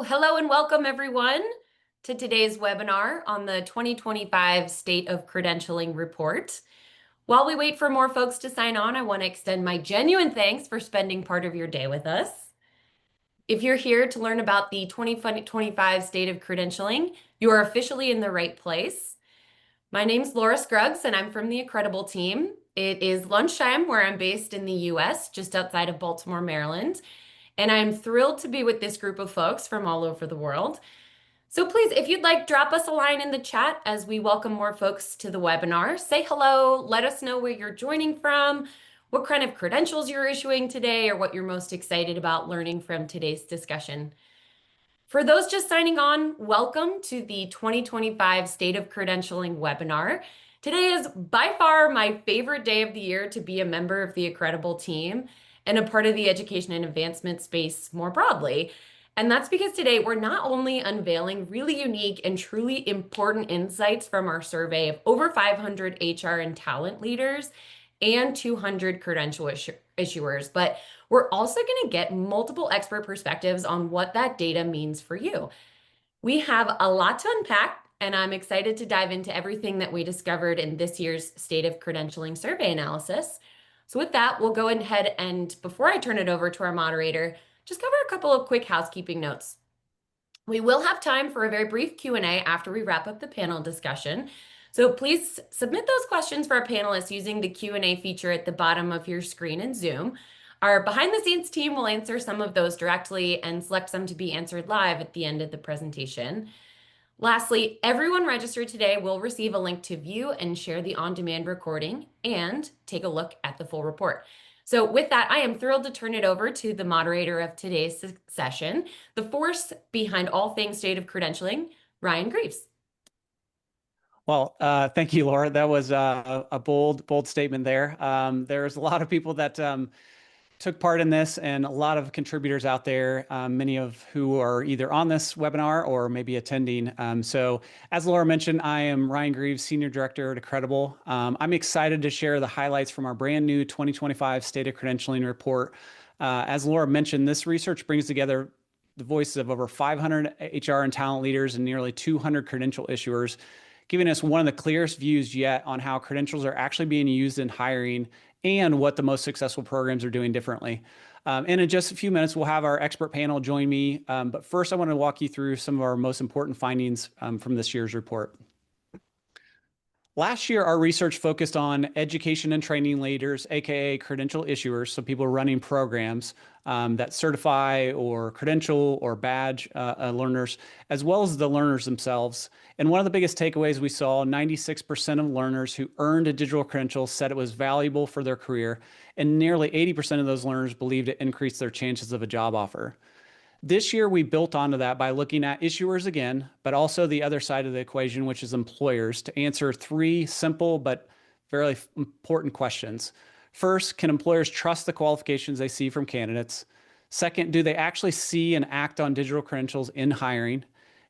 Hello and welcome everyone to today's webinar on the 2025 State of Credentialing Report. While we wait for more folks to sign on, I want to extend my genuine thanks for spending part of your day with us. If you're here to learn about the 2025 State of Credentialing, you are officially in the right place. My name's Laura Scruggs and I'm from the Accredible team. It is lunchtime where I'm based in the US, just outside of Baltimore, Maryland. And I'm thrilled to be with this group of folks from all over the world. So please, if you'd like, drop us a line in the chat as we welcome more folks to the webinar. Say hello, let us know where you're joining from, what kind of credentials you're issuing today, or what you're most excited about learning from today's discussion. For those just signing on, welcome to the 2025 State of Credentialing webinar. Today is by far my favorite day of the year to be a member of the Accredible team and a part of the education and advancement space more broadly. And that's because today we're not only unveiling really unique and truly important insights from our survey of over 500 HR and talent leaders and 200 credential issuers, but we're also going to get multiple expert perspectives on what that data means for you. We have a lot to unpack, and I'm excited to dive into everything that we discovered in this year's State of Credentialing survey analysis. So with that, we'll go ahead and before I turn it over to our moderator, just cover a couple of quick housekeeping notes. We will have time for a very brief Q&A after we wrap up the panel discussion. So please submit those questions for our panelists using the Q&A feature at the bottom of your screen in Zoom. Our behind-the-scenes team will answer some of those directly and select some to be answered live at the end of the presentation. Lastly, everyone registered today will receive a link to view and share the on-demand recording and take a look at the full report. So with that, I am thrilled to turn it over to the moderator of today's session, the force behind all things State of Credentialing, Ryan Greaves. Well, thank you, Laura. That was a bold statement there. There's a lot of people that took part in this and a lot of contributors out there, many of who are either on this webinar or maybe attending. So as Laura mentioned, I am Ryan Greaves, Senior Director at Accredible. I'm excited to share the highlights from our brand new 2025 State of Credentialing report. As Laura mentioned, this research brings together the voices of over 500 HR and talent leaders and nearly 200 credential issuers, giving us one of the clearest views yet on how credentials are actually being used in hiring and what the most successful programs are doing differently. And in just a few minutes, we'll have our expert panel join me. But first, I want to walk you through some of our most important findings from this year's report. Last year, our research focused on education and training leaders, aka credential issuers, so people running programs that certify or credential or badge learners, as well as the learners themselves. And one of the biggest takeaways we saw, 96% of learners who earned a digital credential said it was valuable for their career, and nearly 80% of those learners believed it increased their chances of a job offer. This year, we built onto that by looking at issuers again, but also the other side of the equation, which is employers, to answer three simple but very important questions. First, can employers trust the qualifications they see from candidates? Second, do they actually see and act on digital credentials in hiring?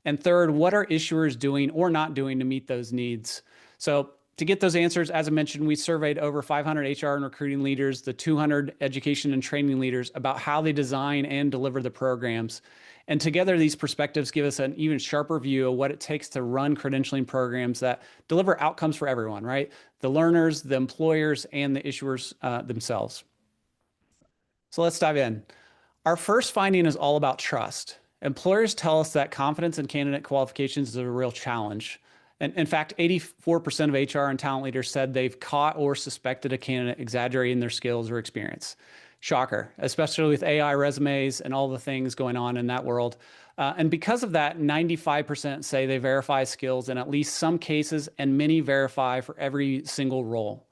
And third, what are issuers doing or not doing to meet those needs? So to get those answers, as I mentioned, we surveyed over 500 HR and recruiting leaders, the 200 education and training leaders about how they design and deliver the programs. And together, these perspectives give us an even sharper view of what it takes to run credentialing programs that deliver outcomes for everyone, right? The learners, the employers, and the issuers themselves. So let's dive in. Our first finding is all about trust. Employers tell us that confidence in candidate qualifications is a real challenge. And in fact, 84% of HR and talent leaders said they've caught or suspected a candidate exaggerating their skills or experience. Shocker, especially with AI resumes and all the things going on in that world. And because of that, 95% say they verify skills in at least some cases, and many verify for every single role.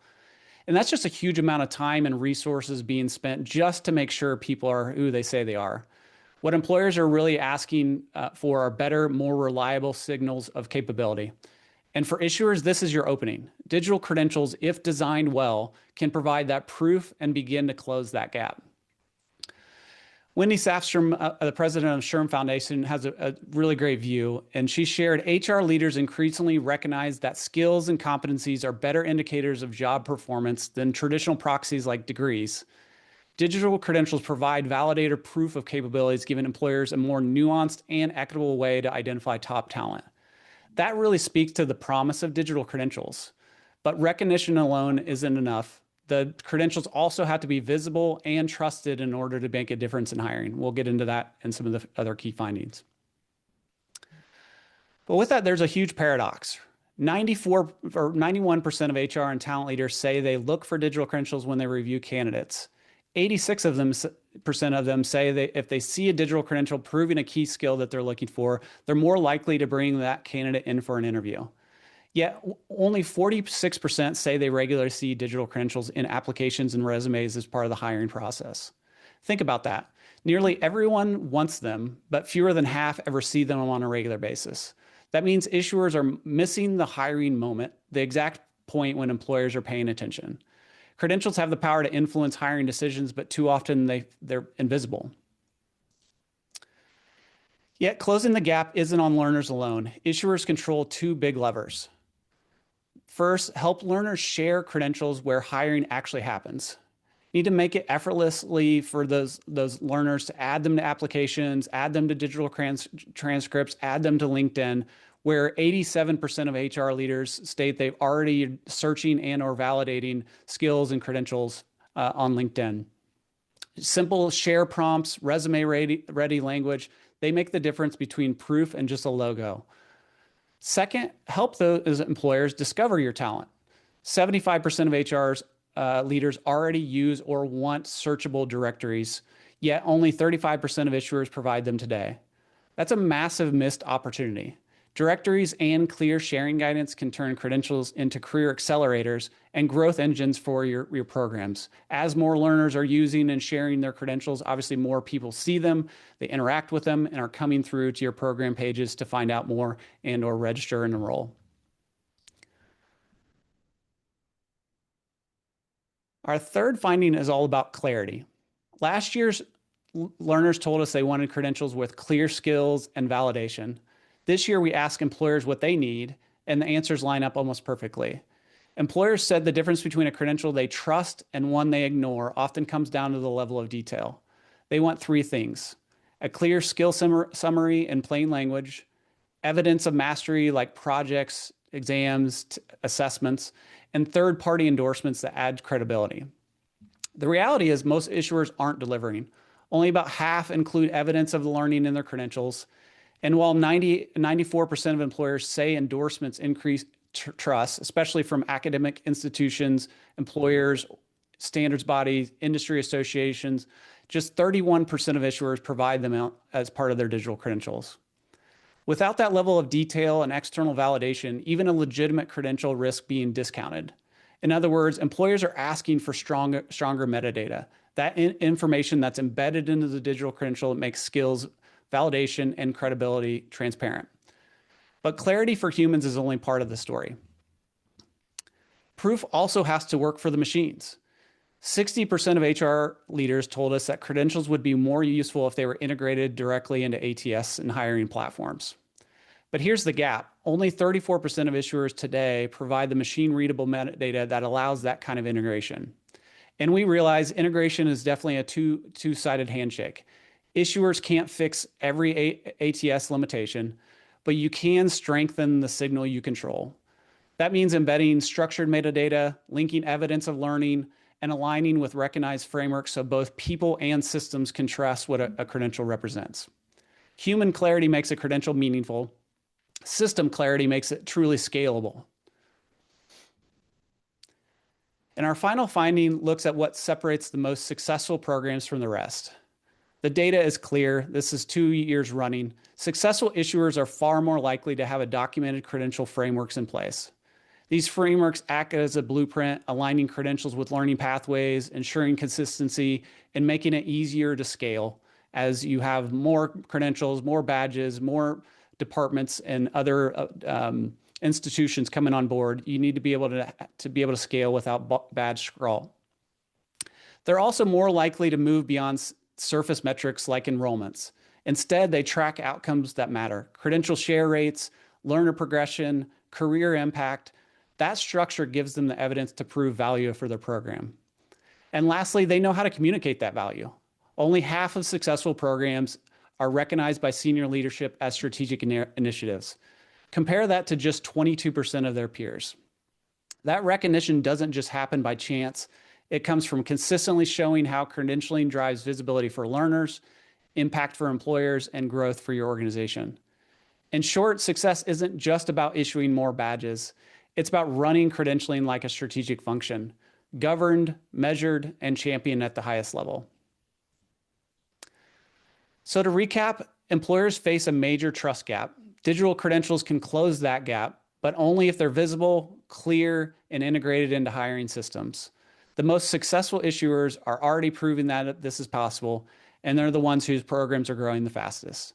And that's just a huge amount of time and resources being spent just to make sure people are who they say they are. What employers are really asking for are better, more reliable signals of capability. And for issuers, this is your opening. Digital credentials, if designed well, can provide that proof and begin to close that gap. Wendy Safstrom, the president of SHRM Foundation, has a really great view, and she shared HR leaders increasingly recognize that skills and competencies are better indicators of job performance than traditional proxies like degrees. Digital credentials provide validator proof of capabilities, giving employers a more nuanced and equitable way to identify top talent. That really speaks to the promise of digital credentials. But recognition alone isn't enough. The credentials also have to be visible and trusted in order to make a difference in hiring. We'll get into that and some of the other key findings. But with that, there's a huge paradox. 94 or 91% of HR and talent leaders say they look for digital credentials when they review candidates. 86% of them say that if they see a digital credential proving a key skill that they're looking for, they're more likely to bring that candidate in for an interview. Yet only 46% say they regularly see digital credentials in applications and resumes as part of the hiring process. Think about that. Nearly everyone wants them, but fewer than half ever see them on a regular basis. That means issuers are missing the hiring moment, the exact point when employers are paying attention. Credentials have the power to influence hiring decisions, but too often they're invisible. Yet closing the gap isn't on learners alone. Issuers control two big levers. First, help learners share credentials where hiring actually happens. You need to make it effortlessly for those learners to add them to applications, add them to digital transcripts, add them to LinkedIn, where 87% of HR leaders state they've already searching and or validating skills and credentials on LinkedIn. Simple share prompts, resume ready language, they make the difference between proof and just a logo. Second, help those employers discover your talent. 75% of HR's leaders already use or want searchable directories, yet only 35% of issuers provide them today. That's a massive missed opportunity. Directories and clear sharing guidance can turn credentials into career accelerators and growth engines for your programs. As more learners are using and sharing their credentials, obviously more people see them, they interact with them, and are coming through to your program pages to find out more and or register and enroll. Our third finding is all about clarity. Last year's learners told us they wanted credentials with clear skills and validation. This year, we ask employers what they need, and the answers line up almost perfectly. Employers said the difference between a credential they trust and one they ignore often comes down to the level of detail. They want three things: a clear skill summary in plain language, evidence of mastery like projects, exams, assessments, and third-party endorsements that add credibility. The reality is most issuers aren't delivering. Only about half include evidence of the learning in their credentials. And while 94% of employers say endorsements increase trust, especially from academic institutions, employers, standards bodies, industry associations, just 31% of issuers provide them as part of their digital credentials. Without that level of detail and external validation, even a legitimate credential risks being discounted. In other words, employers are asking for stronger metadata, that information that's embedded into the digital credential that makes skills, validation, and credibility transparent. But clarity for humans is only part of the story. Proof also has to work for the machines. 60% of HR leaders told us that credentials would be more useful if they were integrated directly into ATS and hiring platforms. But here's the gap. Only 34% of issuers today provide the machine-readable metadata that allows that kind of integration. And we realize integration is definitely a two-sided handshake. Issuers can't fix every ATS limitation, but you can strengthen the signal you control. That means embedding structured metadata, linking evidence of learning, and aligning with recognized frameworks so both people and systems can trust what a credential represents. Human clarity makes a credential meaningful. System clarity makes it truly scalable. And our final finding looks at what separates the most successful programs from the rest. The data is clear. This is 2 years running. Successful issuers are far more likely to have a documented credential frameworks in place. These frameworks act as a blueprint, aligning credentials with learning pathways, ensuring consistency, and making it easier to scale as you have more credentials, more badges, more departments, and other institutions coming on board. You need to be able to scale without badge sprawl. They're also more likely to move beyond surface metrics like enrollments. Instead, they track outcomes that matter: credential share rates, learner progression, career impact. That structure gives them the evidence to prove value for their program. And lastly, they know how to communicate that value. Only half of successful programs are recognized by senior leadership as strategic initiatives. Compare that to just 22% of their peers. That recognition doesn't just happen by chance. It comes from consistently showing how credentialing drives visibility for learners, impact for employers, and growth for your organization. In short, success isn't just about issuing more badges. It's about running credentialing like a strategic function, governed, measured, and championed at the highest level. So to recap, employers face a major trust gap. Digital credentials can close that gap, but only if they're visible, clear, and integrated into hiring systems. The most successful issuers are already proving that this is possible, and they're the ones whose programs are growing the fastest.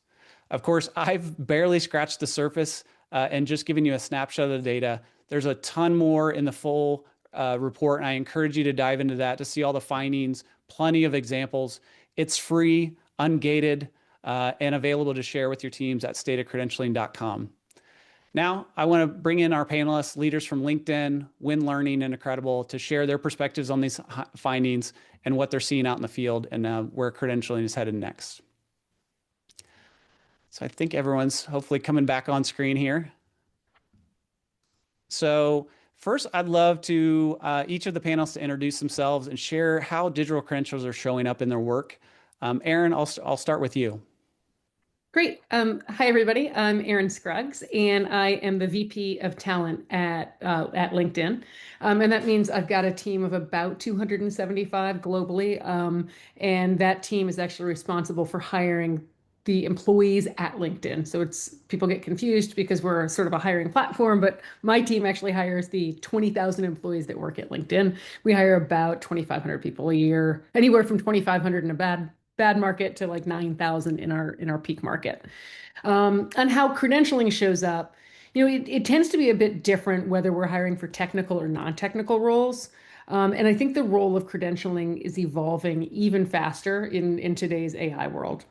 Of course, I've barely scratched the surface and just given you a snapshot of the data. There's a ton more in the full report, and I encourage you to dive into that to see all the findings, plenty of examples. It's free, ungated, and available to share with your teams at stateofcredentialing.com. Now, I want to bring in our panelists, leaders from LinkedIn, Win Learning, and Incredible to share their perspectives on these findings and what they're seeing out in the field and where credentialing is headed next. So I think everyone's hopefully coming back on screen here. So first, I'd love to each of the panelists to introduce themselves and share how digital credentials are showing up in their work. Erin, I'll start with you. Great. Hi, everybody. I'm Erin Scruggs, and I am the VP of Talent at LinkedIn. And that means I've got a team of about 275 globally. And that team is actually responsible for hiring the employees at LinkedIn. So people get confused because we're sort of a hiring platform, but my team actually hires the 20,000 employees that work at LinkedIn. We hire about 2,500 people a year, anywhere from 2,500 in a bad market to like 9,000 in our peak market. And how credentialing shows up, it tends to be a bit different whether we're hiring for technical or non-technical roles. And I think the role of credentialing is evolving even faster in today's AI world.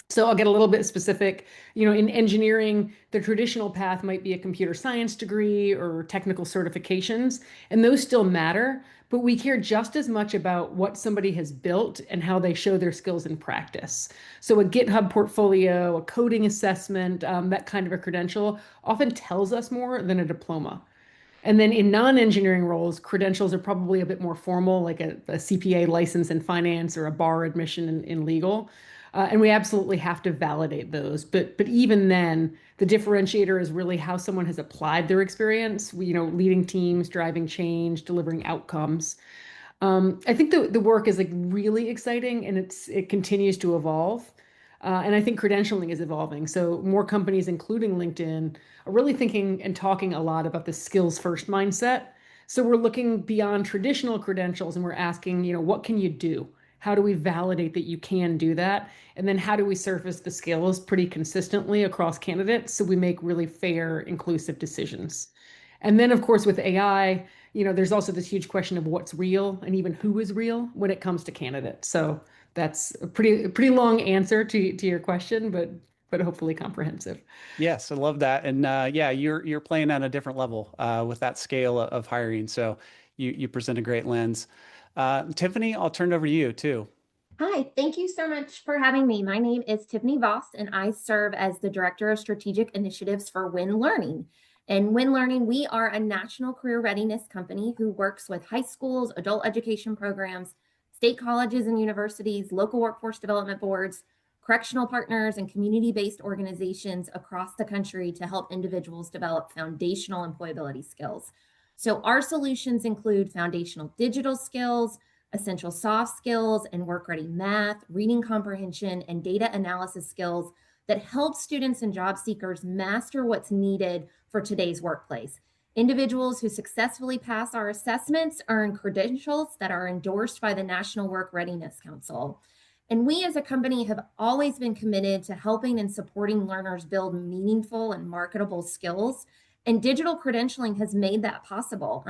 So I'll get a little bit specific. In engineering, the traditional path might be a computer science degree or technical certifications, and those still matter, but we care just as much about what somebody has built and how they show their skills in practice. So a GitHub portfolio, a coding assessment, that kind of a credential often tells us more than a diploma. And then in non-engineering roles, credentials are probably a bit more formal, like a CPA license in finance or a bar admission in legal. And we absolutely have to validate those. But even then, the differentiator is really how someone has applied their experience, leading teams, driving change, delivering outcomes. I think the work is like really exciting and it continues to evolve. And I think credentialing is evolving. So more companies, including LinkedIn, are really thinking and talking a lot about the skills first mindset. So we're looking beyond traditional credentials and we're asking, what can you do? How do we validate that you can do that? And then how do we surface the skills pretty consistently across candidates so we make really fair, inclusive decisions? And then, of course, with AI, there's also this huge question of what's real and even who is real when it comes to candidates. So that's a pretty long answer to your question, but hopefully comprehensive. Yes, I love that. And yeah, you're playing at a different level with that scale of hiring. So you present a great lens. Tiffany, I'll turn it over to you too. Hi, thank you so much for having me. My name is Tiffany Voss, and I serve as the Director of Strategic Initiatives for Win Learning. And Win Learning, we are a national career readiness company who works with high schools, adult education programs, state colleges and universities, local workforce development boards, correctional partners, and community-based organizations across the country to help individuals develop foundational employability skills. So our solutions include foundational digital skills, essential soft skills, and work-ready math, reading comprehension, and data analysis skills that help students and job seekers master what's needed for today's workplace. Individuals who successfully pass our assessments earn credentials that are endorsed by the National Work Readiness Council. And we as a company have always been committed to helping and supporting learners build meaningful and marketable skills. And digital credentialing has made that possible.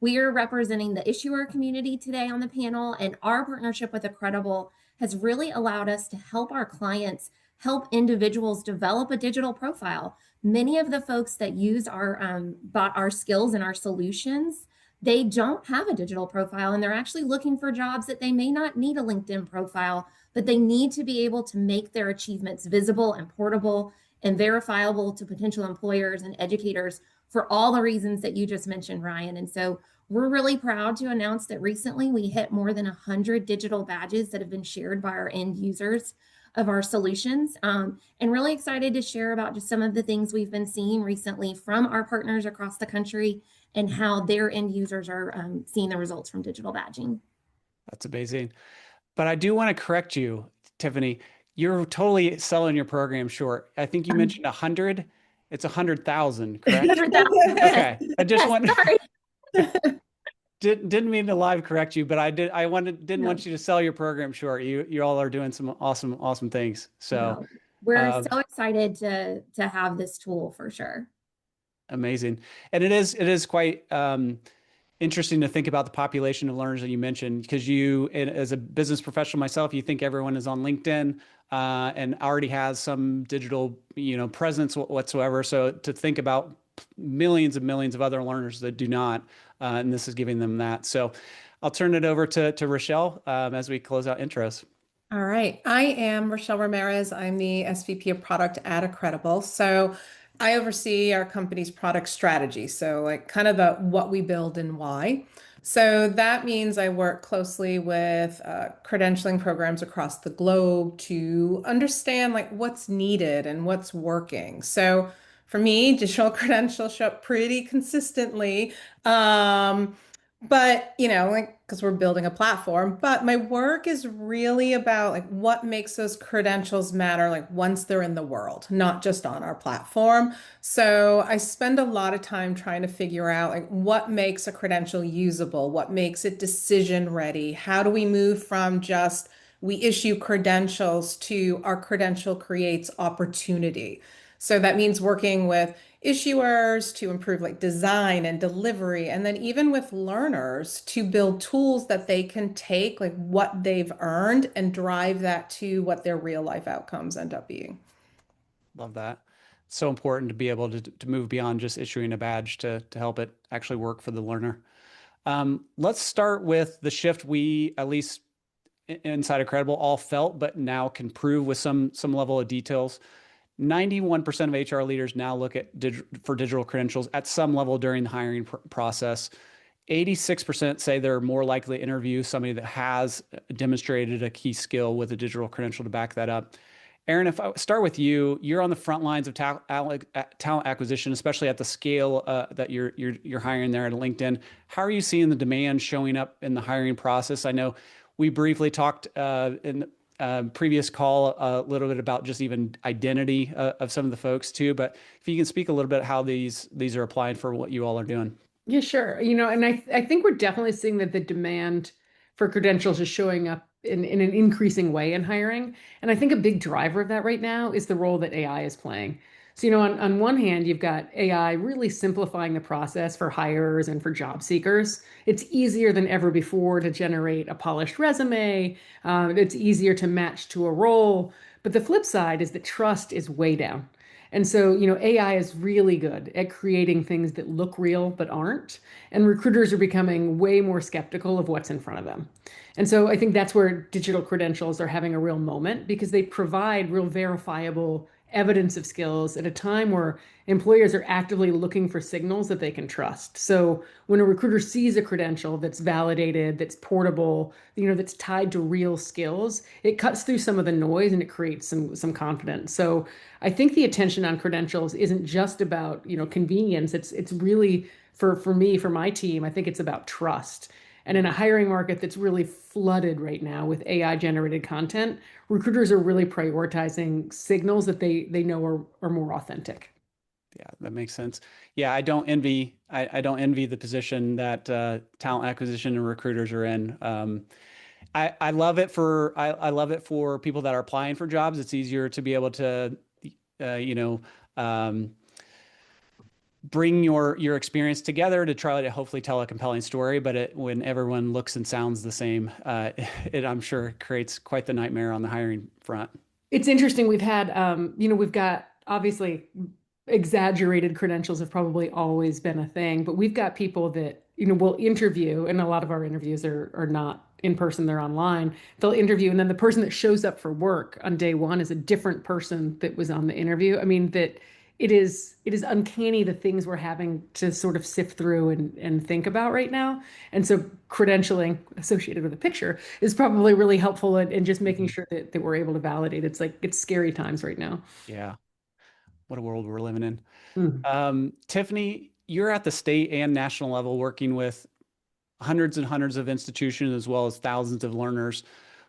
We are representing the issuer community today on the panel, and our partnership with Incredible has really allowed us to help our clients help individuals develop a digital profile. Many of the folks that use our skills and our solutions, they don't have a digital profile and they're actually looking for jobs that they may not need a LinkedIn profile, but they need to be able to make their achievements visible and portable and verifiable to potential employers and educators for all the reasons that you just mentioned, Ryan. And so we're really proud to announce that recently we hit more than 100 digital badges that have been shared by our end users of our solutions, and really excited to share about just some of the things we've been seeing recently from our partners across the country and how their end users are seeing the results from digital badging. That's amazing. But I do want to correct you, Tiffany. You're totally selling your program short. I think you mentioned 100. It's 100,000, correct? 100,000. Okay. I just Yes, want sorry. didn't mean to live correct you, but didn't No, want you to sell your program short. You all are doing some awesome things. So no. We're uh, so excited to have this tool for sure. amazing. And it is quite interesting to think about the population of learners that you mentioned, because as a business professional myself, you think everyone is on LinkedIn and already has some digital, presence whatsoever. So to think about millions and millions of other learners that do not, and this is giving them that. So I'll turn it over to Rochelle as we close out intros. All right. I am Rochelle Ramirez. I'm the SVP of product at Accredible. So I oversee our company's product strategy. So like kind of the what we build and why. So that means I work closely with credentialing programs across the globe to understand like what's needed and what's working. So for me, digital credentials show up pretty consistently. But, like, because we're building a platform, but my work is really about like what makes those credentials matter, like once they're in the world, not just on our platform. So I spend a lot of time trying to figure out like what makes a credential usable, what makes it decision ready. How do we move from just we issue credentials to our credential creates opportunity? So that means working with issuers to improve like design and delivery, and then even with learners to build tools that they can take like what they've earned and drive that to what their real life outcomes end up being. Love that. So important to be able to move beyond just issuing a badge to help it actually work for the learner. Let's start with the shift we, at least inside of Credible, all felt, but now can prove with some level of details. 91% of HR leaders now look at for digital credentials at some level during the hiring process. 86% say they're more likely to interview somebody that has demonstrated a key skill with a digital credential to back that up. Aaron, if I start with you, you're on the front lines of talent acquisition, especially at the scale that you're hiring there at LinkedIn. How are you seeing the demand showing up in the hiring process? I know we briefly talked in previous call a little bit about just even identity of some of the folks too, but if you can speak a little bit how these are applied for what you all are doing. Yeah, sure. And I think we're definitely seeing that the demand for credentials is showing up in an increasing way in hiring. And I think a big driver of that right now is the role that AI is playing. So, on one hand, you've got AI really simplifying the process for hires and for job seekers. It's easier than ever before to generate a polished resume. It's easier to match to a role. But the flip side is that trust is way down. And so, AI is really good at creating things that look real but aren't. And recruiters are becoming way more skeptical of what's in front of them. And so I think that's where digital credentials are having a real moment because they provide real verifiable evidence of skills at a time where employers are actively looking for signals that they can trust. So when a recruiter sees a credential that's validated, that's portable, that's tied to real skills, it cuts through some of the noise and it creates some confidence. So I think the attention on credentials isn't just about, convenience. It's really for me, for my team, I think it's about trust. And in a hiring market that's really flooded right now with AI generated content, recruiters are really prioritizing signals that they know are more authentic. Yeah, that makes sense. Yeah, I don't envy the position that talent acquisition and recruiters are in. I love it for people that are applying for jobs. It's easier to be able to, uh, you know, um, bring your experience together to try to hopefully tell a compelling story. But when everyone looks and sounds the same, it I'm sure creates quite the nightmare on the hiring front. It's interesting. We've got obviously exaggerated credentials have probably always been a thing, but we've got people that will interview, and a lot of our interviews are not in person, they're online. They'll interview, and then the person that shows up for work on day one is a different person that was on the interview. I mean, that it is uncanny, the things we're having to sort of sift through and think about right now. And so credentialing associated with a picture is probably really helpful in just making sure that we're able to validate. It's like, it's scary times right now. Yeah. What a world we're living in. Mm. Tiffany, you're at the state and national level working with hundreds and hundreds of institutions as well as thousands of learners.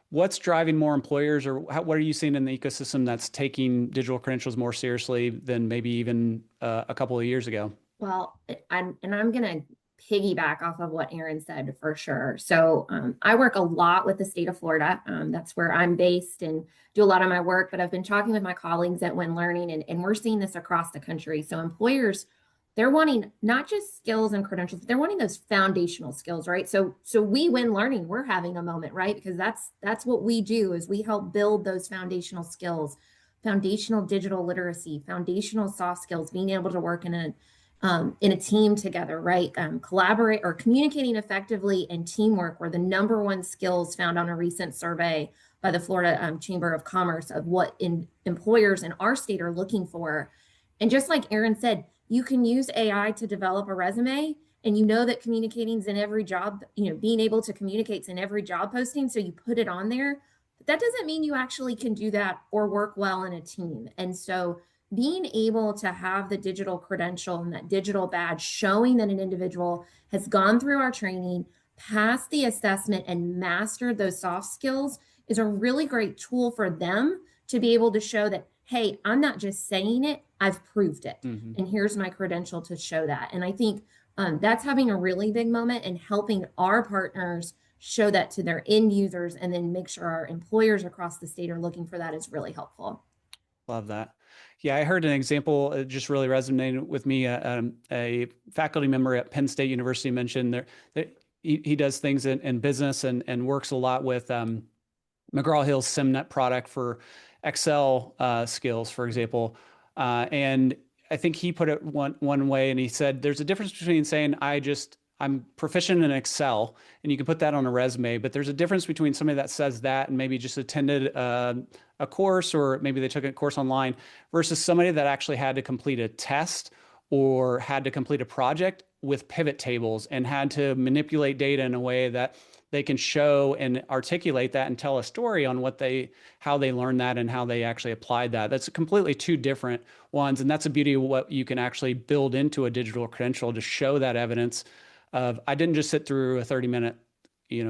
What's driving more employers, or what are you seeing in the ecosystem that's taking digital credentials more seriously than maybe even a couple of years ago? Well, I'm going to piggyback off of what Aaron said for sure. So I work a lot with the state of Florida. That's where I'm based and do a lot of my work, but I've been talking with my colleagues at Win Learning, and we're seeing this across the country. So employers, they're wanting not just skills and credentials, but they're wanting those foundational skills, right? So we Win Learning, we're having a moment, right? Because that's what we do, is we help build those foundational skills, foundational digital literacy, foundational soft skills, being able to work in a team together, right? Collaborate or communicating effectively, and teamwork were the number one skills found on a recent survey by the Florida Chamber of Commerce of what employers in our state are looking for. And just like Aaron said, you can use AI to develop a resume, and you know that communicating is in every job, being able to communicate is in every job posting. So you put it on there, but that doesn't mean you actually can do that or work well in a team. And so being able to have the digital credential and that digital badge showing that an individual has gone through our training, passed the assessment, and mastered those soft skills is a really great tool for them to be able to show that, hey, I'm not just saying it, I've proved it. Mm-hmm. And here's my credential to show that. And I think that's having a really big moment and helping our partners show that to their end users, and then make sure our employers across the state are looking for that is really helpful. Love that. Yeah, I heard an example, it just really resonated with me. A faculty member at Penn State University mentioned that he does things in business and works a lot with McGraw-Hill's SimNet product for Excel skills, for example. And I think he put it one way, and he said, there's a difference between saying I'm proficient in Excel, and you can put that on a resume, but there's a difference between somebody that says that and maybe just attended a course, or maybe they took a course online, versus somebody that actually had to complete a test or had to complete a project with pivot tables and had to manipulate data in a way that they can show and articulate that and tell a story on how they learned that and how they actually applied that. That's completely two different ones. And that's the beauty of what you can actually build into a digital credential, to show that evidence of, I didn't just sit through a 30-minute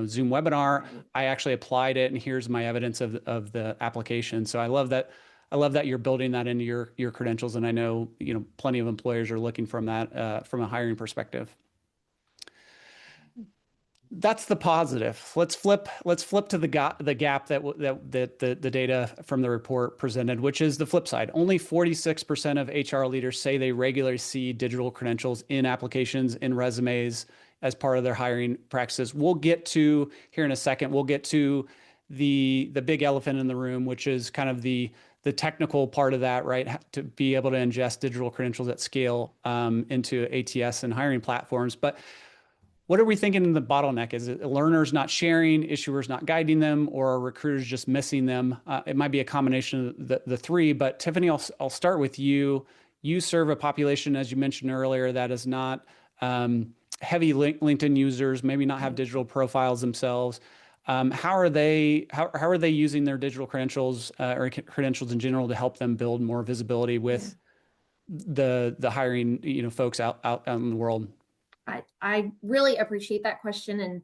Zoom webinar. I actually applied it, and here's my evidence of the application. So I love that you're building that into your credentials, and I know plenty of employers are looking from that from a hiring perspective. That's the positive. Let's flip to the gap that the data from the report presented, which is the flip side. Only 46% of HR leaders say they regularly see digital credentials in applications, in resumes, as part of their hiring practices. We'll get to here in a second. We'll get to the big elephant in the room, which is kind of the technical part of that, right? To be able to ingest digital credentials at scale into ATS and hiring platforms. But what are we thinking in the bottleneck? Is it learners not sharing, issuers not guiding them, or are recruiters just missing them? It might be a combination of the three, but Tiffany, I'll start with you. You serve a population, as you mentioned earlier, that is not heavy LinkedIn users, maybe not have digital profiles themselves. How are they using their digital credentials or credentials in general to help them build more visibility with the hiring folks out in the world? I really appreciate that question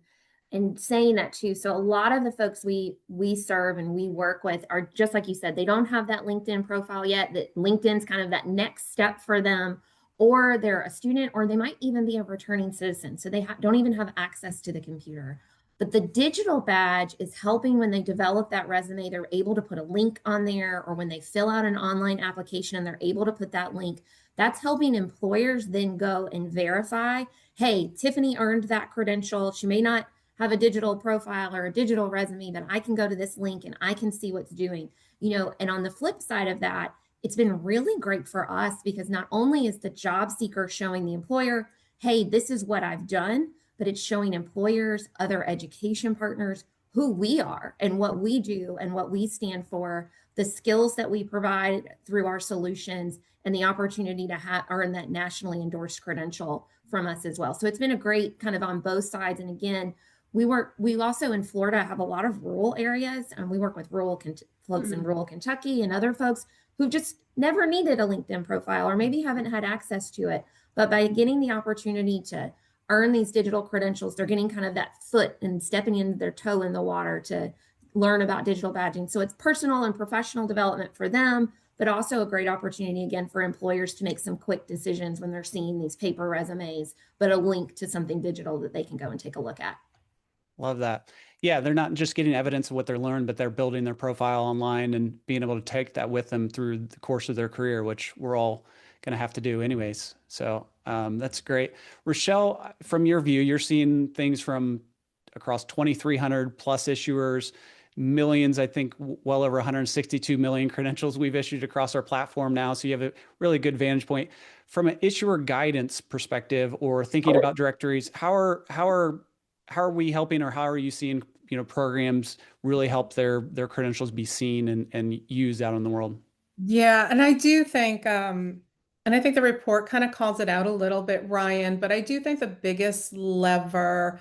and saying that too. So a lot of the folks we serve and we work with are just like you said, they don't have that LinkedIn profile yet. That LinkedIn's kind of that next step for them, or they're a student, or they might even be a returning citizen. So they don't even have access to the computer. But the digital badge is helping when they develop that resume, they're able to put a link on there, or when they fill out an online application and they're able to put that link. That's helping employers then go and verify, hey, Tiffany earned that credential. She may not have a digital profile or a digital resume, but I can go to this link and I can see what's doing. And on the flip side of that, it's been really great for us, because not only is the job seeker showing the employer, hey, this is what I've done, but it's showing employers, other education partners, who we are and what we do and what we stand for, the skills that we provide through our solutions, and the opportunity to earn that nationally endorsed credential from us as well. So it's been a great kind of on both sides. And again, we also in Florida have a lot of rural areas, and we work with folks in rural Kentucky and other folks who just never needed a LinkedIn profile or maybe haven't had access to it. But by getting the opportunity to earn these digital credentials, they're getting kind of that foot and stepping in their toe in the water to learn about digital badging. So it's personal and professional development for them, but also a great opportunity again for employers to make some quick decisions when they're seeing these paper resumes, but a link to something digital that they can go and take a look at. Love that. Yeah, they're not just getting evidence of what they're learned, but they're building their profile online and being able to take that with them through the course of their career, which we're all going to have to do anyways. So that's great. Rochelle, from your view, you're seeing things from across 2,300 plus issuers, millions, I think well over 162 million credentials we've issued across our platform now. So you have a really good vantage point. From an issuer guidance perspective or thinking about directories, how are we helping, or how are you seeing, programs really help their credentials be seen and used out in the world? Yeah, and I do think, and I think the report kind of calls it out a little bit, Ryan, but I do think the biggest lever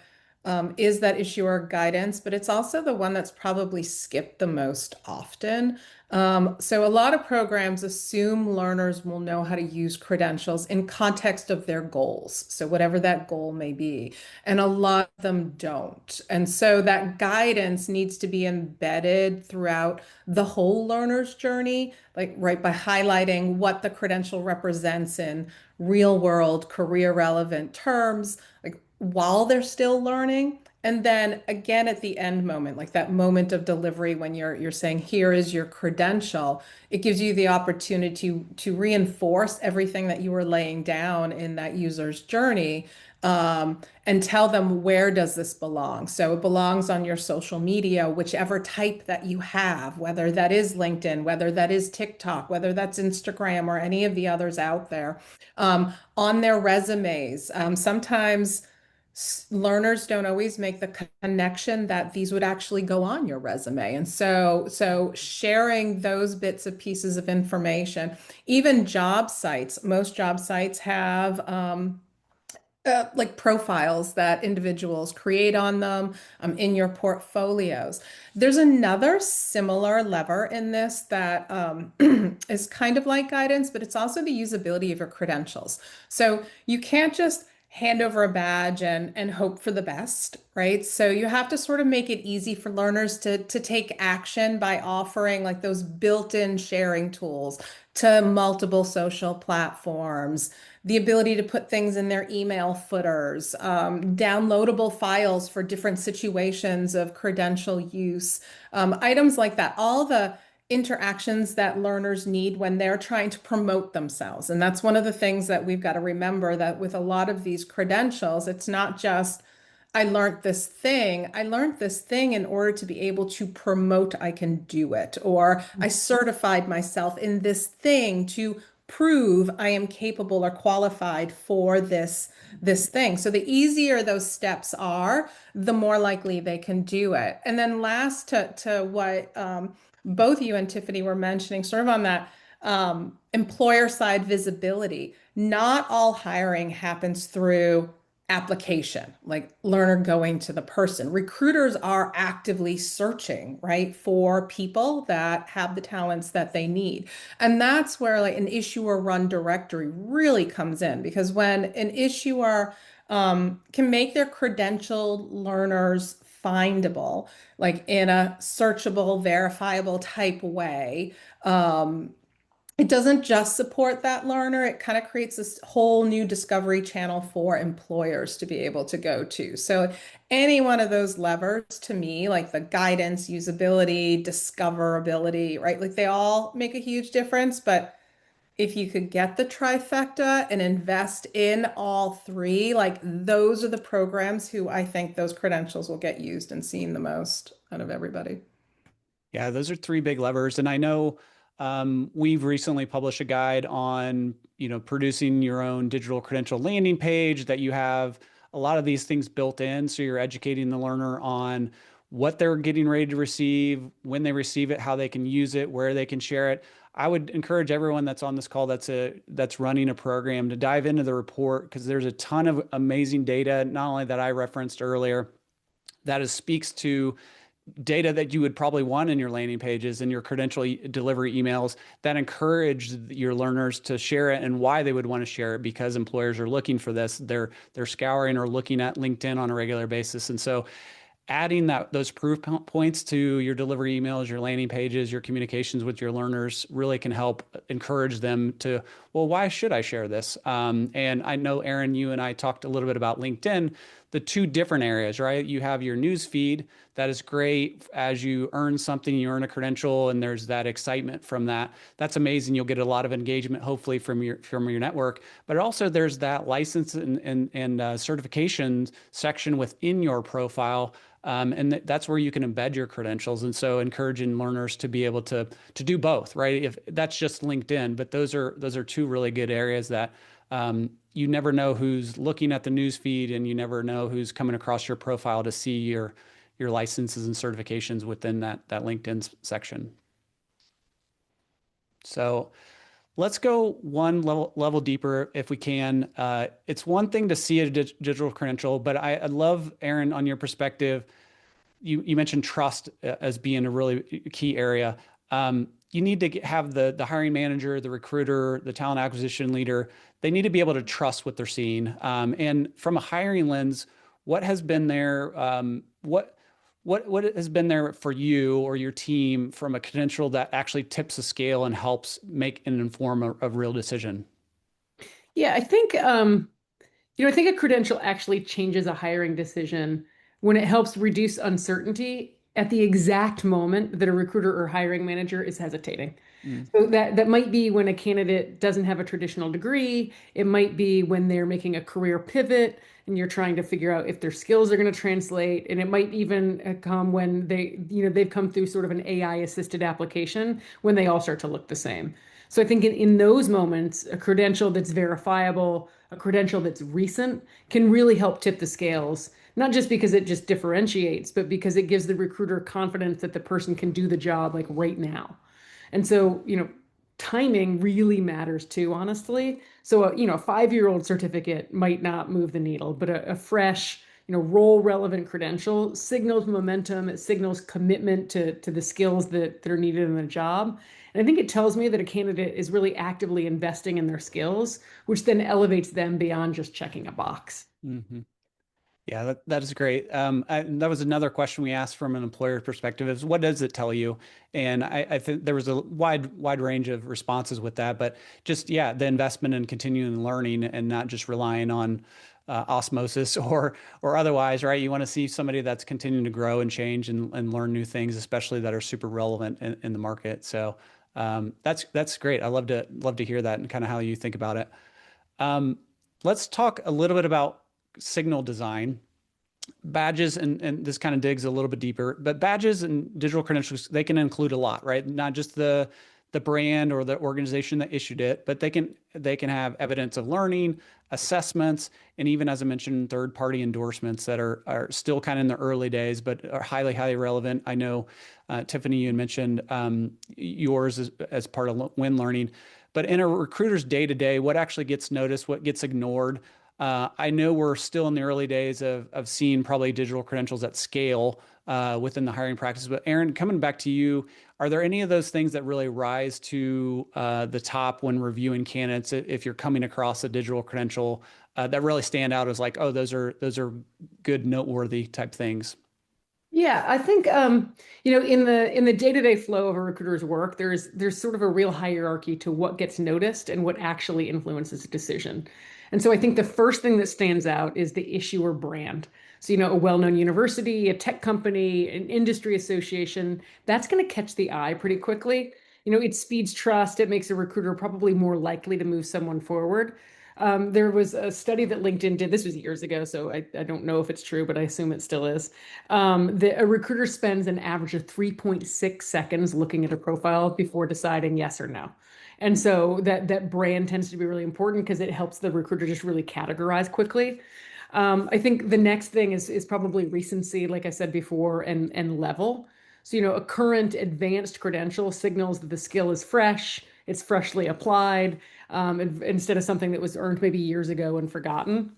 is that issuer guidance, but it's also the one that's probably skipped the most often. So a lot of programs assume learners will know how to use credentials in context of their goals. So whatever that goal may be, and a lot of them don't. And so that guidance needs to be embedded throughout the whole learner's journey, like right by highlighting what the credential represents in real world career relevant terms, like while they're still learning. And then again at the end moment, like that moment of delivery when you're saying, here is your credential, it gives you the opportunity to reinforce everything that you were laying down in that user's journey, and tell them, where does this belong? So it belongs on your social media, whichever type that you have, whether that is LinkedIn, whether that is TikTok, whether that's Instagram or any of the others out there, on their resumes. Sometimes learners don't always make the connection that these would actually go on your resume. And so sharing those bits of pieces of information, even job sites, most job sites have like profiles that individuals create on them, in your portfolios. There's another similar lever in this that is kind of like guidance, but it's also the usability of your credentials. So you can't just hand over a badge and hope for the best, right? So you have to sort of make it easy for learners to take action by offering like those built-in sharing tools to multiple social platforms, the ability to put things in their email footers, downloadable files for different situations of credential use, items like that, all the interactions that learners need when they're trying to promote themselves. And that's one of the things that we've got to remember, that with a lot of these credentials, it's not just, I learned this thing. I learned this thing in order to be able to promote I can do it, or I certified myself in this thing to prove I am capable or qualified for this thing. So the easier those steps are, the more likely they can do it. And then last to what both you and Tiffany were mentioning, sort of on that employer side visibility. Not all hiring happens through application, like learner going to the person. Recruiters are actively searching, right, for people that have the talents that they need. And that's where like an issuer run directory really comes in, because when an issuer can make their credentialed learners findable, like in a searchable, verifiable type way, it doesn't just support that learner. It kind of creates this whole new discovery channel for employers to be able to go to. So any one of those levers to me, like the guidance, usability, discoverability, right? Like they all make a huge difference. But if you could get the trifecta and invest in all three, like those are the programs who I think those credentials will get used and seen the most out of everybody. Yeah, those are three big levers. And I know we've recently published a guide on, producing your own digital credential landing page that you have a lot of these things built in. So you're educating the learner on what they're getting ready to receive, when they receive it, how they can use it, where they can share it. I would encourage everyone that's on this call that's running a program to dive into the report, because there's a ton of amazing data, not only that I referenced earlier, that speaks to data that you would probably want in your landing pages and your credential delivery emails that encourage your learners to share it, and why they would want to share it, because employers are looking for this. They're scouring or looking at LinkedIn on a regular basis. And so adding those proof points to your delivery emails, your landing pages, your communications with your learners really can help encourage them to, well, why should I share this? And I know, Aaron, you and I talked a little bit about LinkedIn, the two different areas, right? You have your news feed that is great as you earn something, you earn a credential, and there's that excitement from that. That's amazing. You'll get a lot of engagement, hopefully, from your network. But also there's that license and certification section within your profile. And that's where you can embed your credentials. And so encouraging learners to be able to do both, right? If that's just LinkedIn, but those are two really good areas that you never know who's looking at the news feed, and you never know who's coming across your profile to see your licenses and certifications within that LinkedIn section. So let's go one level deeper if we can. It's one thing to see a digital credential, but I love, Aaron, on your perspective, you mentioned trust as being a really key area. You need to have the hiring manager, the recruiter, the talent acquisition leader, they need to be able to trust what they're seeing. And from a hiring lens, what has been there? What has been there for you or your team from a credential that actually tips the scale and helps make and inform a real decision? Yeah, I think I think a credential actually changes a hiring decision when it helps reduce uncertainty at the exact moment that a recruiter or hiring manager is hesitating. Mm. So that might be when a candidate doesn't have a traditional degree. It might be when they're making a career pivot and you're trying to figure out if their skills are going to translate. And it might even come when they've come through sort of an AI assisted application when they all start to look the same. So I think in those moments, a credential that's verifiable, a credential that's recent can really help tip the scales, not just because it just differentiates, but because it gives the recruiter confidence that the person can do the job like right now. And so, timing really matters too, honestly. So, a 5-year-old certificate might not move the needle, but a fresh, role relevant credential signals momentum, it signals commitment to the skills that are needed in the job. And I think it tells me that a candidate is really actively investing in their skills, which then elevates them beyond just checking a box. Mm-hmm. Yeah, that is great. That was another question we asked from an employer perspective is, what does it tell you? And I think there was a wide range of responses with that, but just, yeah, the investment in continuing learning and not just relying on osmosis or otherwise, right? You want to see somebody that's continuing to grow and change and learn new things, especially that are super relevant in the market. So that's great. I love to hear that and kind of how you think about it. Let's talk a little bit about signal design. Badges, and this kind of digs a little bit deeper, but badges and digital credentials, they can include a lot, right? Not just the brand or the organization that issued it, but they can have evidence of learning, assessments, and even, as I mentioned, third-party endorsements that are still kind of in the early days, but are highly relevant. I know, Tiffany, you had mentioned yours as part of Win Learning, but in a recruiter's day-to-day, what actually gets noticed, what gets ignored? I know we're still in the early days of seeing probably digital credentials at scale within the hiring practice. But Aaron, coming back to you, are there any of those things that really rise to the top when reviewing candidates if you're coming across a digital credential that really stand out as like, oh, those are good, noteworthy type things? Yeah, I think in the day-to-day flow of a recruiter's work, there's sort of a real hierarchy to what gets noticed and what actually influences a decision. And so I think the first thing that stands out is the issuer brand. So, a well-known university, a tech company, an industry association, that's going to catch the eye pretty quickly. It speeds trust. It makes a recruiter probably more likely to move someone forward. There was a study that LinkedIn did. This was years ago, so I don't know if it's true, but I assume it still is. That a recruiter spends an average of 3.6 seconds looking at a profile before deciding yes or no. And so that brand tends to be really important because it helps the recruiter just really categorize quickly. I think the next thing is probably recency, like I said before, and level. So, a current advanced credential signals that the skill is fresh, it's freshly applied, instead of something that was earned maybe years ago and forgotten.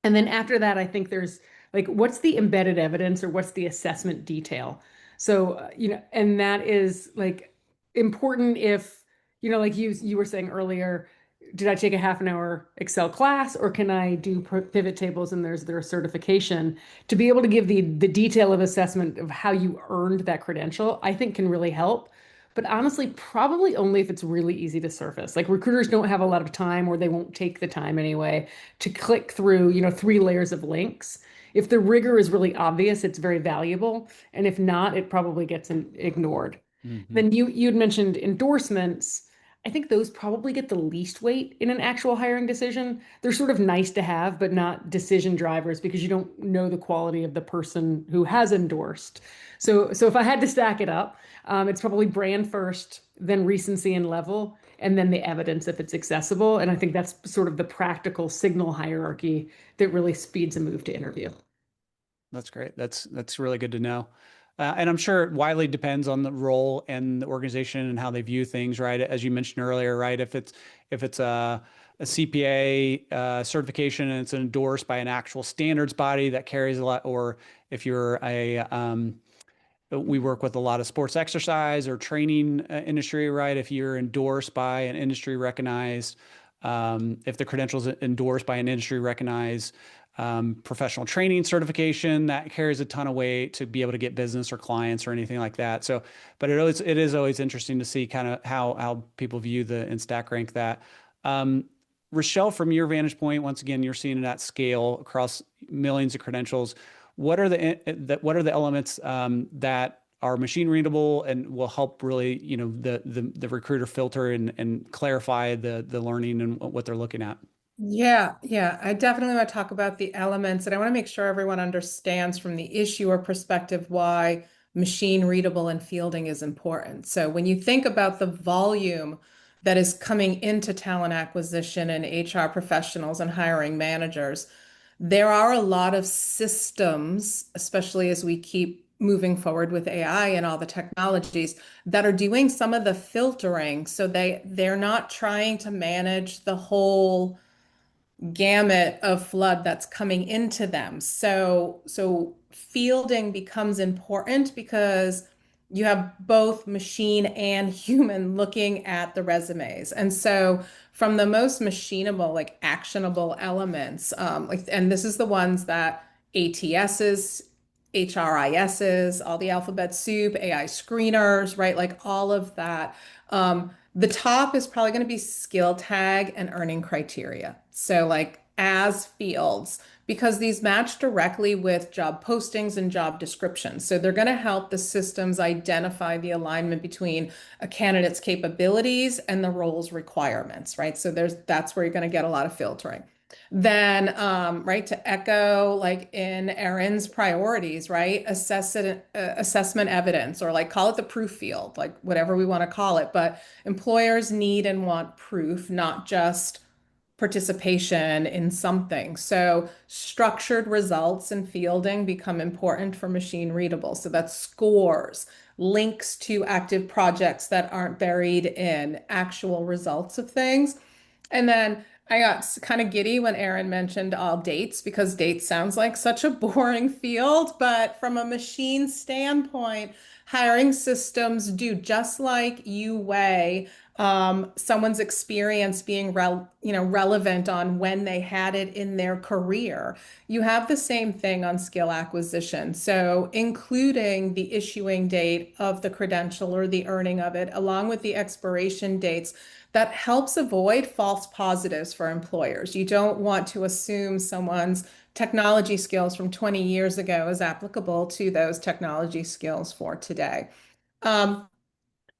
And then after that, I think there's like, what's the embedded evidence or what's the assessment detail? So, and that is like important if, like you were saying earlier, did I take a half an hour Excel class or can I do pivot tables and there's their certification to be able to give the detail of assessment of how you earned that credential, I think can really help. But honestly, probably only if it's really easy to surface. Like recruiters don't have a lot of time or they won't take the time anyway to click through, 3 layers of links. If the rigor is really obvious, it's very valuable. And if not, it probably gets ignored. Hmm. Then you'd mentioned endorsements. I think those probably get the least weight in an actual hiring decision. They're sort of nice to have, but not decision drivers because you don't know the quality of the person who has endorsed. So if I had to stack it up, it's probably brand first, then recency and level, and then the evidence if it's accessible. And I think that's sort of the practical signal hierarchy that really speeds a move to interview. That's great. That's really good to know. And I'm sure it widely depends on the role and the organization and how they view things, right? As you mentioned earlier, right? If it's a CPA certification and it's endorsed by an actual standards body that carries a lot, or if you're we work with a lot of sports exercise or training industry, right? If you're endorsed by an industry recognized, if the credentials endorsed by an industry recognized professional training certification, that carries a ton of weight to be able to get business or clients or anything like that. So, but it is always interesting to see kind of how people view the and stack rank that. Rochelle, from your vantage point, once again, you're seeing it at scale across millions of credentials. What are the elements that are machine readable and will help really, the recruiter filter and clarify the learning and what they're looking at? Yeah, yeah, I definitely want to talk about the elements, and I want to make sure everyone understands from the issuer perspective why machine readable and fielding is important. So when you think about the volume that is coming into talent acquisition and HR professionals and hiring managers, there are a lot of systems, especially as we keep moving forward with AI and all the technologies that are doing some of the filtering. So they're not trying to manage the whole gamut of flood that's coming into them. So fielding becomes important because you have both machine and human looking at the resumes. And so from the most machinable, like actionable elements, and this is the ones that ATSs, HRISs, all the alphabet soup, AI screeners, right? Like all of that. The top is probably going to be skill tag and earning criteria. So, like as fields, because these match directly with job postings and job descriptions. So, they're going to help the systems identify the alignment between a candidate's capabilities and the role's requirements, right? So, that's where you're going to get a lot of filtering. Then, right, to echo like in Erin's priorities, right? Assessment evidence, or like call it the proof field, like whatever we want to call it. But employers need and want proof, not just participation in something. So structured results and fielding become important for machine readable. So that's scores, links to active projects that aren't buried in actual results of things. And then I got kind of giddy when Erin mentioned all dates because dates sounds like such a boring field, but from a machine standpoint, hiring systems do just like you weigh someone's experience being relevant on when they had it in their career. You have the same thing on skill acquisition. So including the issuing date of the credential or the earning of it, along with the expiration dates, that helps avoid false positives for employers. You don't want to assume someone's technology skills from 20 years ago is applicable to those technology skills for today. Um,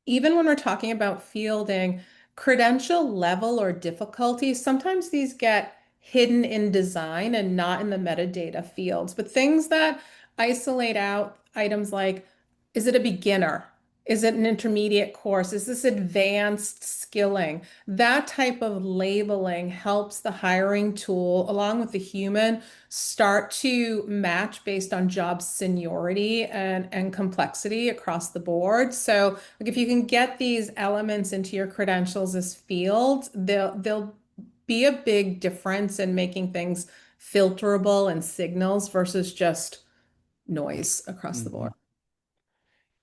Even when we're talking about fielding, credential level or difficulty, sometimes these get hidden in design and not in the metadata fields. But things that isolate out items like, is it a beginner? Is it an intermediate course? Is this advanced skilling? That type of labeling helps the hiring tool, along with the human, start to match based on job seniority and complexity across the board. So, like if you can get these elements into your credentials as fields, they'll be a big difference in making things filterable and signals versus just noise across the Mhm. board.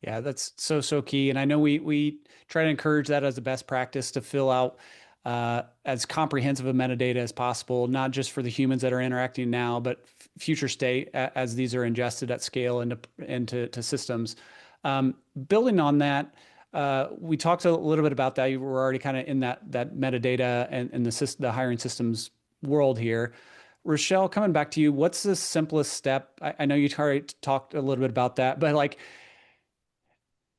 Yeah, that's so key. And I know we try to encourage that as a best practice to fill out as comprehensive a metadata as possible, not just for the humans that are interacting now, but future state as these are ingested at scale into systems. Building on that, we talked a little bit about that. You were already kind of in that metadata and the hiring systems world here. Rochelle, coming back to you, what's the simplest step? I know you already talked a little bit about that, but like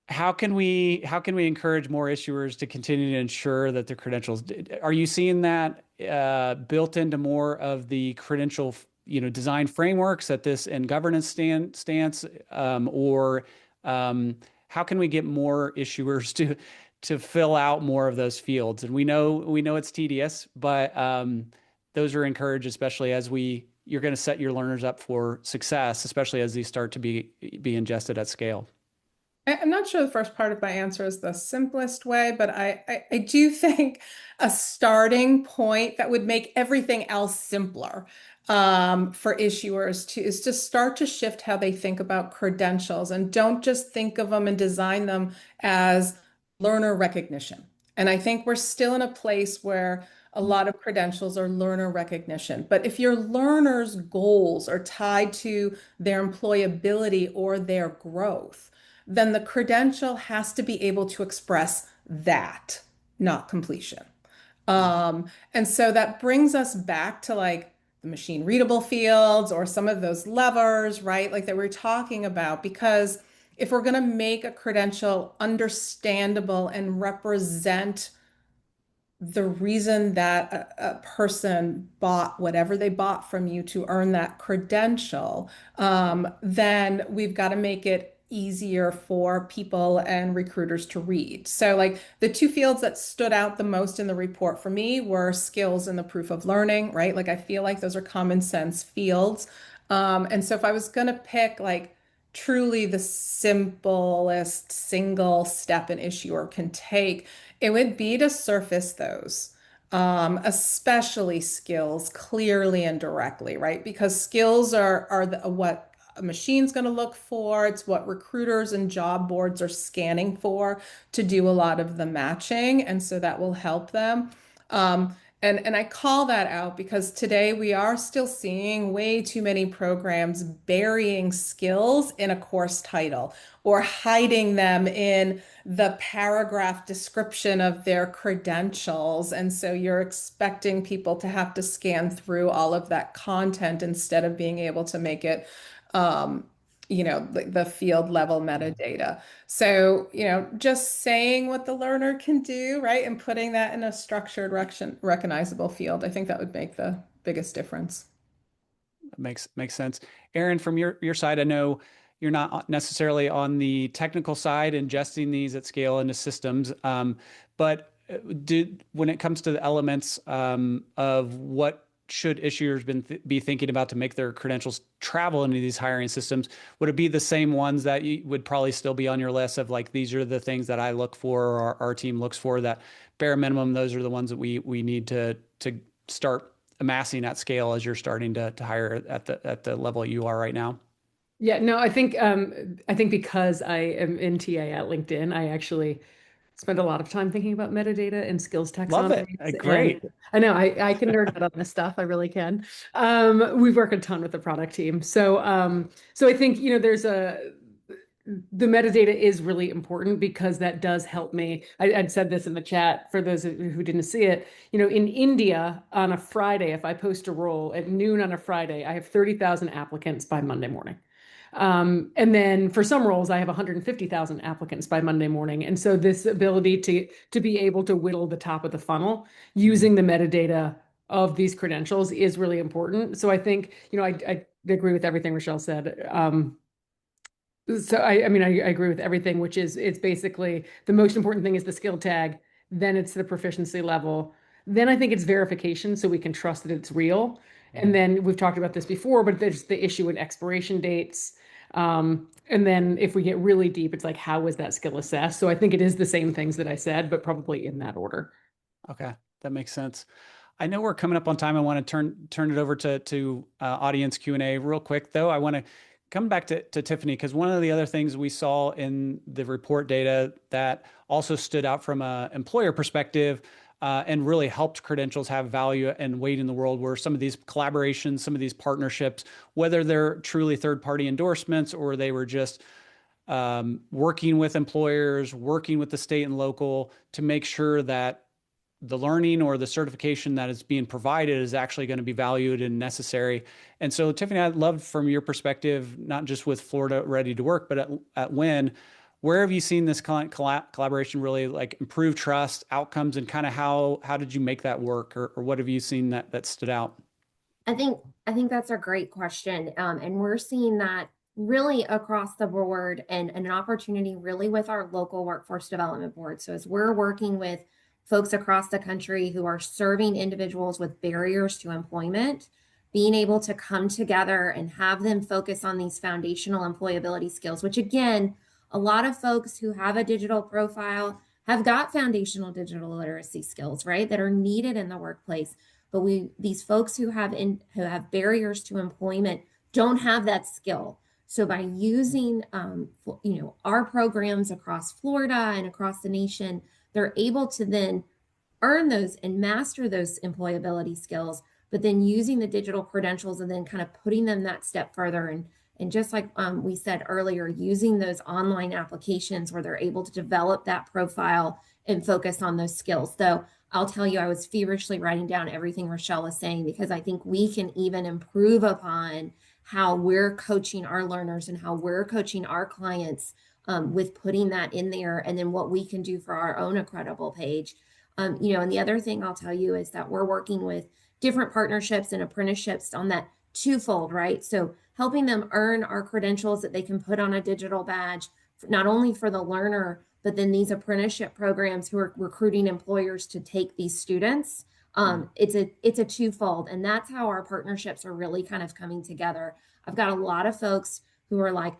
how can we encourage more issuers to continue to ensure that their credentials are you seeing that built into more of the credential design frameworks at this and governance stance or how can we get more issuers to fill out more of those fields? And we know it's tedious, but those are encouraged, especially as you're going to set your learners up for success, especially as these start to be ingested at scale. I'm not sure the first part of my answer is the simplest way, but I do think a starting point that would make everything else simpler for issuers is to start to shift how they think about credentials and don't just think of them and design them as learner recognition. And I think we're still in a place where a lot of credentials are learner recognition. But if your learners' goals are tied to their employability or their growth, then the credential has to be able to express that, not completion. And so that brings us back to like the machine readable fields or some of those levers, right? Like that we're talking about, because if we're going to make a credential understandable and represent the reason that a person bought whatever they bought from you to earn that credential, then we've got to make it easier for people and recruiters to read. So, like the two fields that stood out the most in the report for me were skills and the proof of learning, right? Like I feel like those are common sense fields. And so if I was going to pick like truly the simplest single step an issuer can take, it would be to surface those, especially skills clearly and directly, right? Because skills are what a machine's going to look for. It's what recruiters and job boards are scanning for to do a lot of the matching. And so that will help them. And I call that out because today we are still seeing way too many programs burying skills in a course title or hiding them in the paragraph description of their credentials. And so you're expecting people to have to scan through all of that content instead of being able to make it, um, the field level metadata. So, just saying what the learner can do, right? And putting that in a structured, recognizable field, I think that would make the biggest difference. Makes sense. Aaron, from your side, I know you're not necessarily on the technical side ingesting these at scale into systems, but when it comes to the elements of what should issuers be thinking about to make their credentials travel into these hiring systems, would it be the same ones that you would probably still be on your list of like these are the things that I look for or our team looks for that bare minimum those are the ones that we need to start amassing at scale as you're starting to hire at the level you are right now? Yeah, no, I think because I am in TA at LinkedIn, I actually spend a lot of time thinking about metadata and skills Love it. taxonomies. And Great. I know I can nerd out on this stuff. I really can. We work a ton with the product team. So I think, the metadata is really important because that does help me. I'd said this in the chat for those who didn't see it. In India on a Friday, if I post a role at noon on a Friday, I have 30,000 applicants by Monday morning. And then for some roles, I have 150,000 applicants by Monday morning. And so this ability to be able to whittle the top of the funnel using the metadata of these credentials is really important. So I think, I agree with everything Rochelle said. So I mean, I agree with everything, which is it's basically the most important thing is the skill tag, then it's the proficiency level. Then I think it's verification so we can trust that it's real. And then we've talked about this before, but there's the issue and expiration dates. And then if we get really deep, it's like, how was that skill assessed? So I think it is the same things that I said, but probably in that order. Okay, that makes sense. I know we're coming up on time. I want to turn it over to audience Q&A real quick, though. I want to come back to Tiffany, because one of the other things we saw in the report data that also stood out from an employer perspective and really helped credentials have value and weight in the world were some of these collaborations, some of these partnerships, whether they're truly third-party endorsements or they were just working with employers, working with the state and local to make sure that the learning or the certification that is being provided is actually going to be valued and necessary. And so, Tiffany, I'd love from your perspective, not just with Florida Ready to Work, but at WIN, where have you seen this collaboration really like improve trust, outcomes, and kind of how did you make that work, or what have you seen that stood out? I think that's a great question. And we're seeing that really across the board and an opportunity really with our local workforce development board. So as we're working with folks across the country who are serving individuals with barriers to employment, being able to come together and have them focus on these foundational employability skills, which again, a lot of folks who have a digital profile have got foundational digital literacy skills, right, that are needed in the workplace. But these folks who have barriers to employment don't have that skill. So by using our programs across Florida and across the nation, they're able to then earn those and master those employability skills, but then using the digital credentials and then kind of putting them that step further. And just like we said earlier, using those online applications where they're able to develop that profile and focus on those skills. Though I'll tell you, I was feverishly writing down everything Rochelle was saying because I think we can even improve upon how we're coaching our learners and how we're coaching our clients with putting that in there, and then what we can do for our own Accredible page. And the other thing I'll tell you is that we're working with different partnerships and apprenticeships on that twofold, right? So helping them earn our credentials that they can put on a digital badge, not only for the learner, but then these apprenticeship programs who are recruiting employers to take these students. It's a twofold, and that's how our partnerships are really kind of coming together. I've got a lot of folks who are like,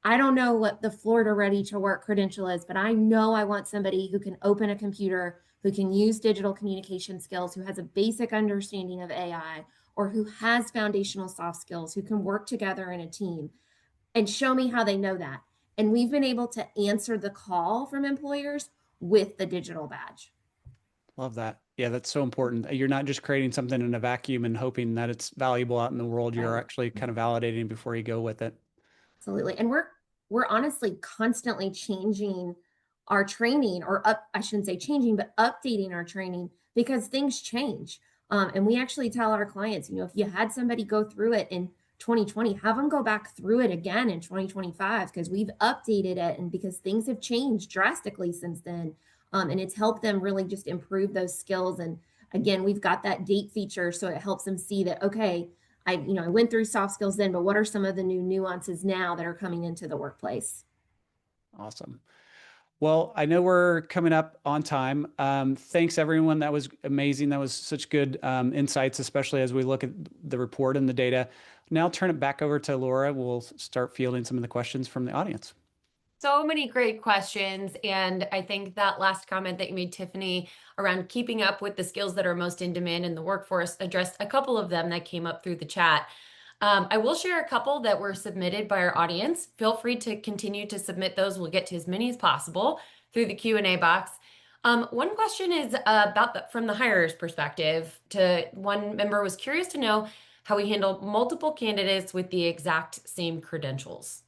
I don't know what the Florida Ready to Work credential is, but I know I want somebody who can open a computer, who can use digital communication skills, who has a basic understanding of AI, or who has foundational soft skills, who can work together in a team, and show me how they know that. And we've been able to answer the call from employers with the digital badge. Love that. Yeah, that's so important. You're not just creating something in a vacuum and hoping that it's valuable out in the world. You're Right. actually kind of validating before you go with it. Absolutely. And we're honestly constantly changing our training, or I shouldn't say changing, but updating our training because things change. And we actually tell our clients, if you had somebody go through it in 2020, have them go back through it again in 2025 because we've updated it and because things have changed drastically since then. And it's helped them really just improve those skills. And again, we've got that date feature, so it helps them see that, okay, I went through soft skills then, but what are some of the new nuances now that are coming into the workplace? Awesome. Well, I know we're coming up on time. Thanks, everyone. That was amazing. That was such good insights, especially as we look at the report and the data. Now I'll turn it back over to Laura. We'll start fielding some of the questions from the audience. So many great questions. And I think that last comment that you made, Tiffany, around keeping up with the skills that are most in demand in the workforce addressed a couple of them that came up through the chat. I will share a couple that were submitted by our audience. Feel free to continue to submit those. We'll get to as many as possible through the Q&A box. One question is about from the hirer's perspective. One member was curious to know how we handle multiple candidates with the exact same credentials.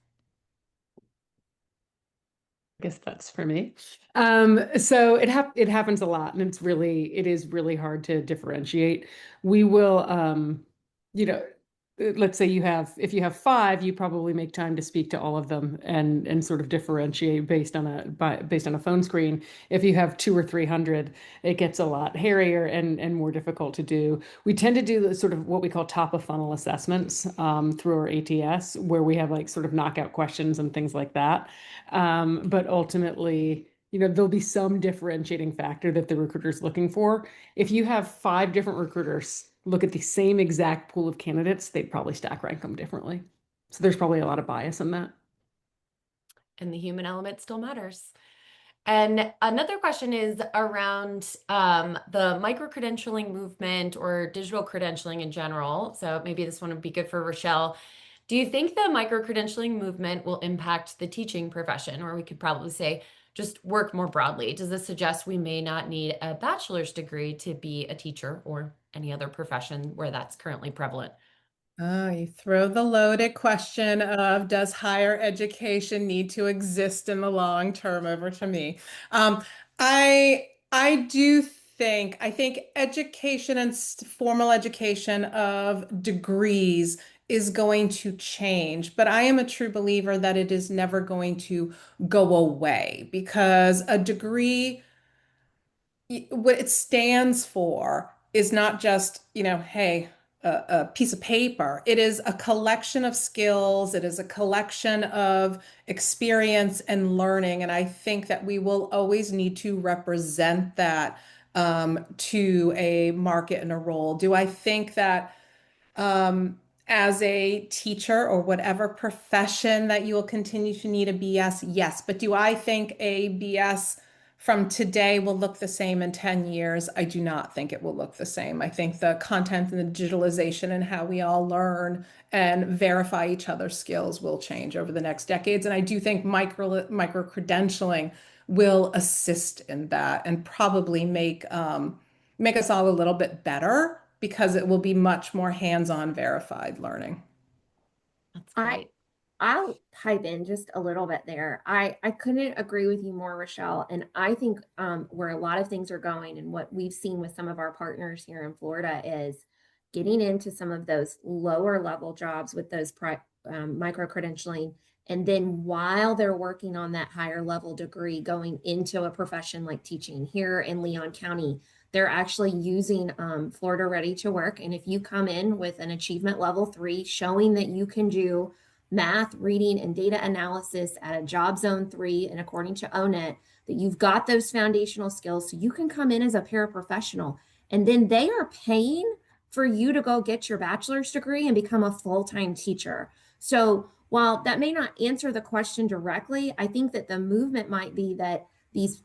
I guess that's for me. So it happens a lot, and it is really hard to differentiate. We will, let's say if you have five, you probably make time to speak to all of them and sort of differentiate based on a phone screen. If you have 200 or 300, it gets a lot hairier and more difficult to do. We tend to do sort of what we call top of funnel assessments through our ATS, where we have like sort of knockout questions and things like that. But ultimately, there'll be some differentiating factor that the recruiter's looking for. If you have five different recruiters look at the same exact pool of candidates, they'd probably stack rank them differently. So there's probably a lot of bias in that. And the human element still matters. And another question is around the micro-credentialing movement or digital credentialing in general. So maybe this one would be good for Rochelle. Do you think the micro-credentialing movement will impact the teaching profession, or we could probably say just work more broadly? Does this suggest we may not need a bachelor's degree to be a teacher or any other profession where that's currently prevalent? Oh, you throw the loaded question of does higher education need to exist in the long term over to me? Um, I think education and formal education of degrees is going to change, but I am a true believer that it is never going to go away because a degree what it stands for is not just, hey, a piece of paper. It is a collection of skills. It is a collection of experience and learning. And I think that we will always need to represent that to a market and a role. Do I think that um, as a teacher or whatever profession that you will continue to need a BS? Yes. But do I think a BS from today will look the same in 10 years? I do not think it will look the same. I think the content and the digitalization and how we all learn and verify each other's skills will change over the next decades. And I do think micro credentialing will assist in that and probably make us all a little bit better because it will be much more hands-on verified learning. That's I great. I'll pipe in just a little bit there. I couldn't agree with you more, Rochelle. And I think where a lot of things are going and what we've seen with some of our partners here in Florida is getting into some of those lower level jobs with those micro credentialing. And then while they're working on that higher level degree, going into a profession like teaching here in Leon County, they're actually using Florida Ready to Work. And if you come in with an achievement level 3, showing that you can do math, reading, and data analysis at a job zone 3, and according to ONET, that you've got those foundational skills so you can come in as a paraprofessional. And then they are paying for you to go get your bachelor's degree and become a full-time teacher. So while that may not answer the question directly, I think that the movement might be that these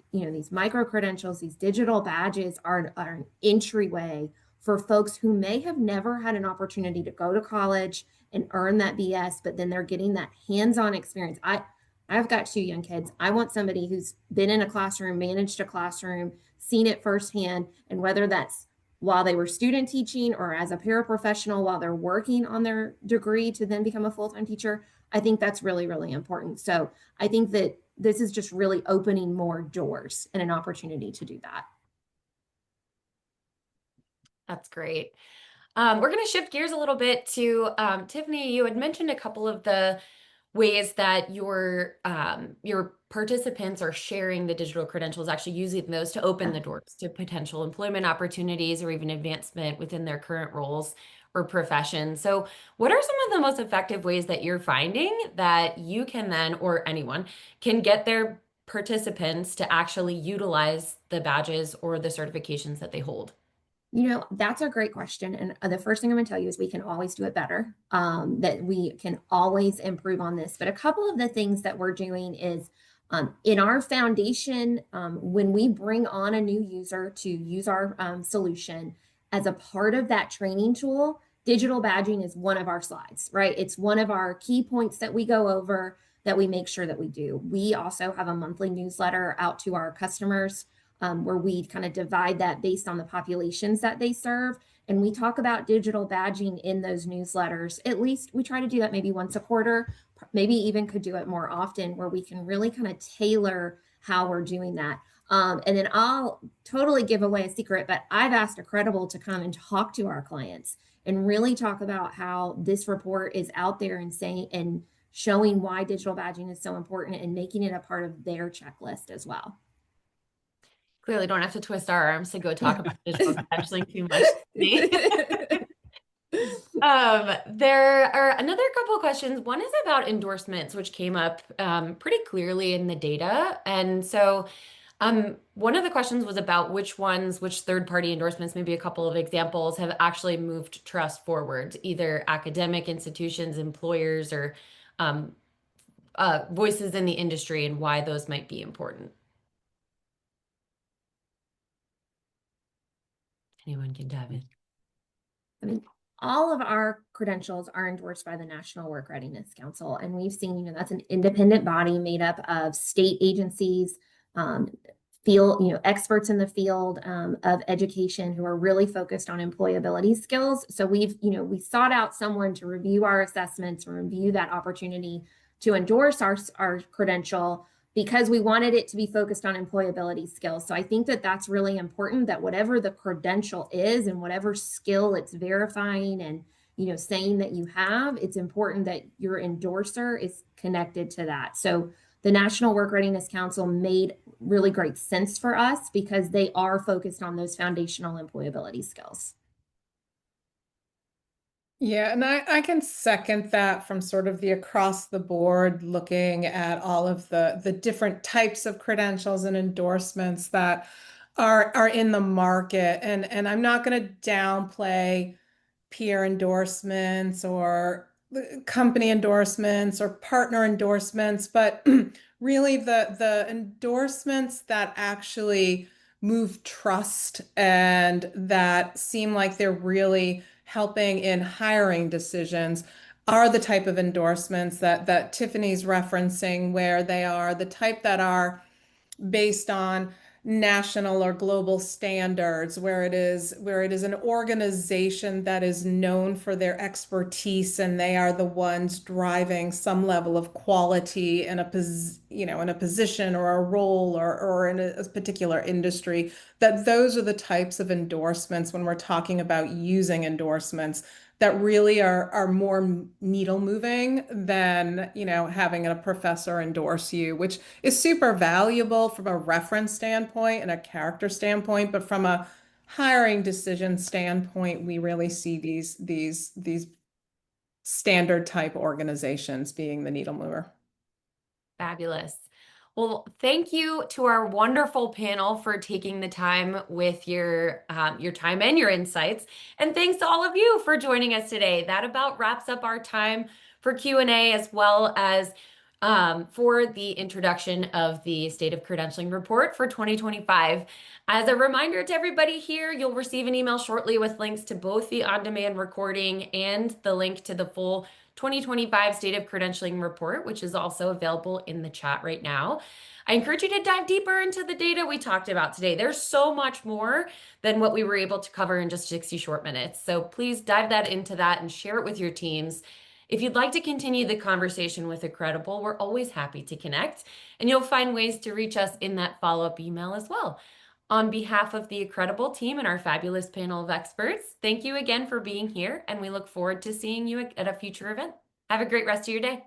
micro credentials, these digital badges are an entryway for folks who may have never had an opportunity to go to college and earn that BS, but then they're getting that hands-on experience. I've got 2 young kids. I want somebody who's been in a classroom, managed a classroom, seen it firsthand, and whether that's while they were student teaching or as a paraprofessional while they're working on their degree to then become a full-time teacher, I think that's really, really important. So I think that this is just really opening more doors and an opportunity to do that. That's great. We're going to shift gears a little bit to Tiffany. You had mentioned a couple of the ways that your participants are sharing the digital credentials, actually using those to open the doors to potential employment opportunities or even advancement within their current roles or profession. So what are some of the most effective ways that you're finding that you can then, or anyone can get their participants to actually utilize the badges or the certifications that they hold? That's a great question. And the first thing I'm going to tell you is we can always do it better, that we can always improve on this. But a couple of the things that we're doing is in our foundation, when we bring on a new user to use our solution as a part of that training tool, digital badging is one of our slides, right? It's one of our key points that we go over that we make sure that we do. We also have a monthly newsletter out to our customers where we kind of divide that based on the populations that they serve. And we talk about digital badging in those newsletters. At least we try to do that maybe once a quarter, maybe even could do it more often where we can really kind of tailor how we're doing that. And then I'll totally give away a secret, but I've asked a Credible to come and talk to our clients and really talk about how this report is out there and saying and showing why digital badging is so important and making it a part of their checklist as well. Clearly don't have to twist our arms to go talk about digital credentialing too much. There are another couple of questions. One is about endorsements, which came up pretty clearly in the data. And so one of the questions was about which third-party endorsements, maybe a couple of examples, have actually moved trust forward, either academic institutions, employers, or voices in the industry, and why those might be important. Anyone can dive in. I mean, all of our credentials are endorsed by the National Work Readiness Council, and we've seen, that's an independent body made up of state agencies, field, experts in the field of education who are really focused on employability skills. So we sought out someone to review our assessments and review that opportunity to endorse our credential because we wanted it to be focused on employability skills. So I think that that's really important, that whatever the credential is and whatever skill it's verifying and saying that you have, it's important that your endorser is connected to that. So the National Work Readiness Council made really great sense for us because they are focused on those foundational employability skills. Yeah, and I can second that from sort of the across the board, looking at all of the different types of credentials and endorsements that are in the market. And I'm not going to downplay peer endorsements or company endorsements or partner endorsements, but really the endorsements that actually move trust and that seem like they're really helping in hiring decisions are the type of endorsements that Tiffany's referencing, where they are the type that are based on national or global standards, where it is an organization that is known for their expertise and they are the ones driving some level of quality in a position or a role or in a particular industry. That those are the types of endorsements, when we're talking about using endorsements, that really are more needle moving than having a professor endorse you, which is super valuable from a reference standpoint and a character standpoint, but from a hiring decision standpoint, we really see these standard type organizations being the needle mover. Fabulous. Well, thank you to our wonderful panel for taking the time with your time and your insights. And thanks to all of you for joining us today. That about wraps up our time for Q&A, as well as for the introduction of the State of Credentialing Report for 2025. As a reminder to everybody here, you'll receive an email shortly with links to both the on-demand recording and the link to the full 2025 State of Credentialing Report, which is also available in the chat right now. I encourage you to dive deeper into the data we talked about today. There's so much more than what we were able to cover in just 60 short minutes. So please dive into that and share it with your teams. If you'd like to continue the conversation with Accredible, we're always happy to connect, and you'll find ways to reach us in that follow-up email as well. On behalf of the Accredible team and our fabulous panel of experts, thank you again for being here, and we look forward to seeing you at a future event. Have a great rest of your day.